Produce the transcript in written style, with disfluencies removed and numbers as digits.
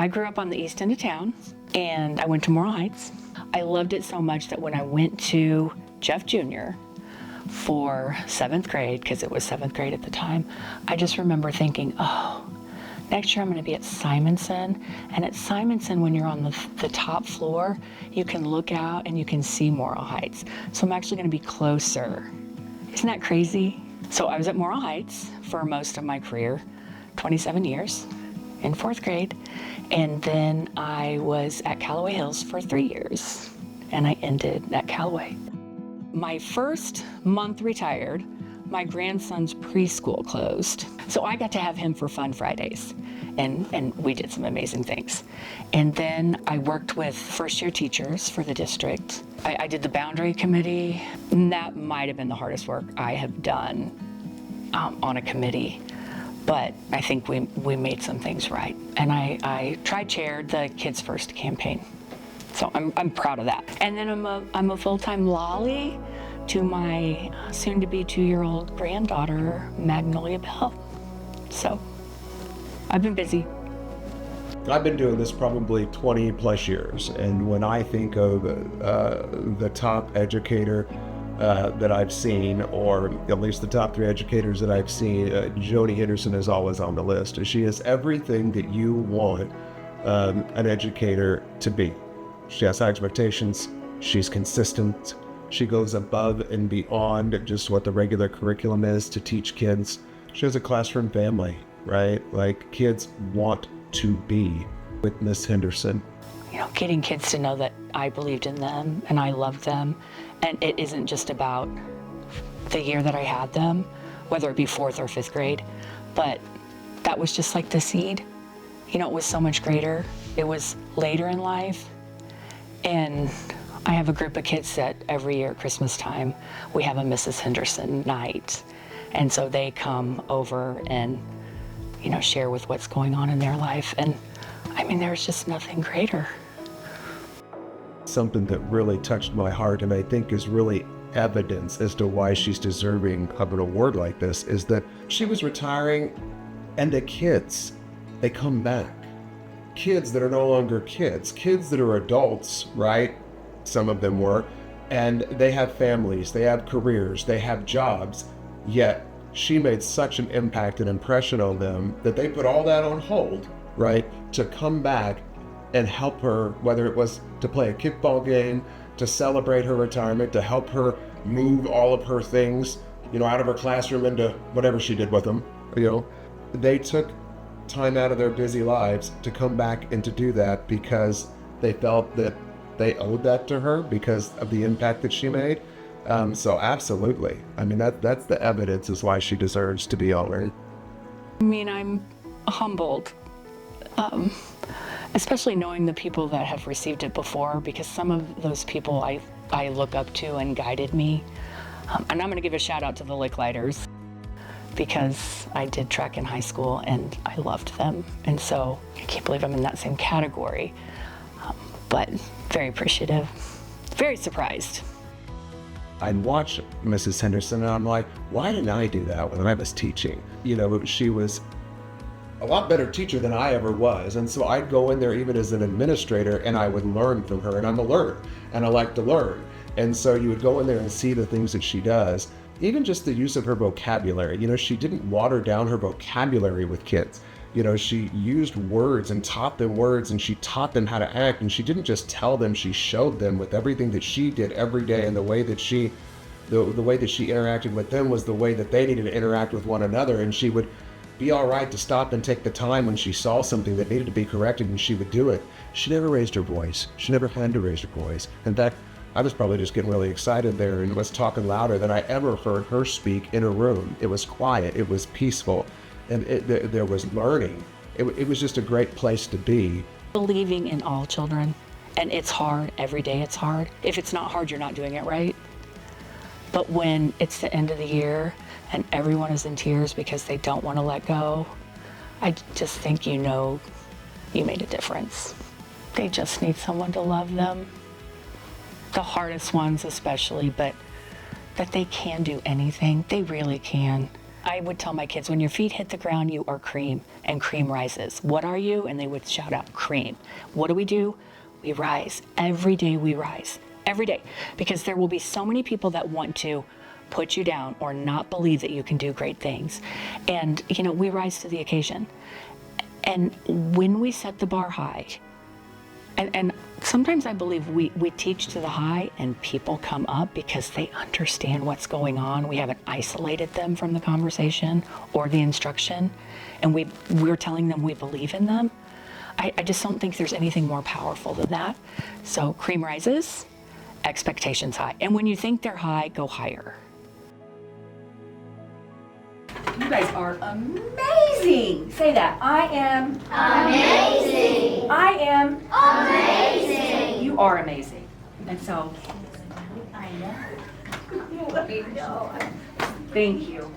I grew up on the east end of town, and I went to Moral Heights. I loved it so much that when I went to Jeff Jr. for 7th grade, because it was 7th grade at the time, I just remember thinking, oh, next year I'm going to be at Simonson. And at Simonson, when you're on the top floor, you can look out and you can see Moral Heights. So I'm actually going to be closer. Isn't that crazy? So I was at Moral Heights for most of my career, 27 years in 4th grade. And then I was at Callaway Hills for 3 years, and I ended at Callaway. My first month retired, my grandson's preschool closed. So I got to have him for Fun Fridays, and we did some amazing things. And then I worked with first-year teachers for the district. I did the boundary committee, and that might have been the hardest work I have done on a committee. But I think we made some things right. And I chaired the Kids First campaign. So I'm proud of that. And then I'm a full-time Lolly to my soon-to-be 2-year-old granddaughter, Magnolia Bell. So I've been busy. I've been doing this probably 20 plus years. And when I think of the top educator that I've seen, or at least the top 3 educators that I've seen, Joni Henderson is always on the list. She is everything that you want an educator to be. She has high expectations. She's consistent. She goes above and beyond just what the regular curriculum is to teach kids. She has a classroom family, right? Like, kids want to be with Miss Henderson. You know, getting kids to know that I believed in them and I loved them. And it isn't just about the year that I had them, whether it be 4th or 5th grade, but that was just like the seed. You know, it was so much greater. It was later in life. And I have a group of kids that every year at Christmas time, we have a Mrs. Henderson night. And so they come over and, you know, share with what's going on in their life. And I mean, there's just nothing greater. Something that really touched my heart, and I think is really evidence as to why she's deserving of an award like this, is that she was retiring and the kids, they come back. Kids that are no longer kids that are adults, right? Some of them were, and they have families, they have careers, they have jobs, yet she made such an impact and impression on them that they put all that on hold, right? To come back and help her, whether it was to play a kickball game, to celebrate her retirement, to help her move all of her things, you know, out of her classroom into whatever she did with them, you know. They took time out of their busy lives to come back and to do that because they felt that they owed that to her because of the impact that she made. So absolutely. I mean, that's the evidence is why she deserves to be honored. I mean, I'm humbled. Especially knowing the people that have received it before, because some of those people I look up to and guided me. And I'm going to give a shout out to the Lick Lighters, because I did track in high school and I loved them. And so I can't believe I'm in that same category, but very appreciative, very surprised. I'd watch Mrs. Henderson and I'm like, why didn't I do that when I was teaching? You know, she was a lot better teacher than I ever was. And so I'd go in there even as an administrator and I would learn from her, and I'm a learner and I like to learn. And so you would go in there and see the things that she does, even just the use of her vocabulary. You know, she didn't water down her vocabulary with kids. You know, she used words and taught them words, and she taught them how to act. And she didn't just tell them, she showed them with everything that she did every day. And the way that she interacted with them was the way that they needed to interact with one another. And she would be all right to stop and take the time when she saw something that needed to be corrected, and she would do it. She never raised her voice. She never had to raise her voice. In fact, I was probably just getting really excited there and was talking louder than I ever heard her speak in a room. It was quiet, it was peaceful, and there was learning. It was just a great place to be. Believing in all children, and it's hard, every day it's hard. If it's not hard, you're not doing it right. But when it's the end of the year and everyone is in tears because they don't want to let go, I just think you know you made a difference. They just need someone to love them. The hardest ones especially, but that they can do anything. They really can. I would tell my kids, when your feet hit the ground, you are cream, and cream rises. What are you? And they would shout out, cream. What do? We rise. Every day we rise. Every day. Because there will be so many people that want to put you down or not believe that you can do great things. And, we rise to the occasion. And when we set the bar high, and sometimes I believe we teach to the high and people come up because they understand what's going on. We haven't isolated them from the conversation or the instruction, and we're telling them we believe in them. I just don't think there's anything more powerful than that. So cream rises, expectations high. And when you think they're high, go higher. You guys are amazing. Say that. I am Amazing. I am Amazing. You are amazing. And so I know. thank you.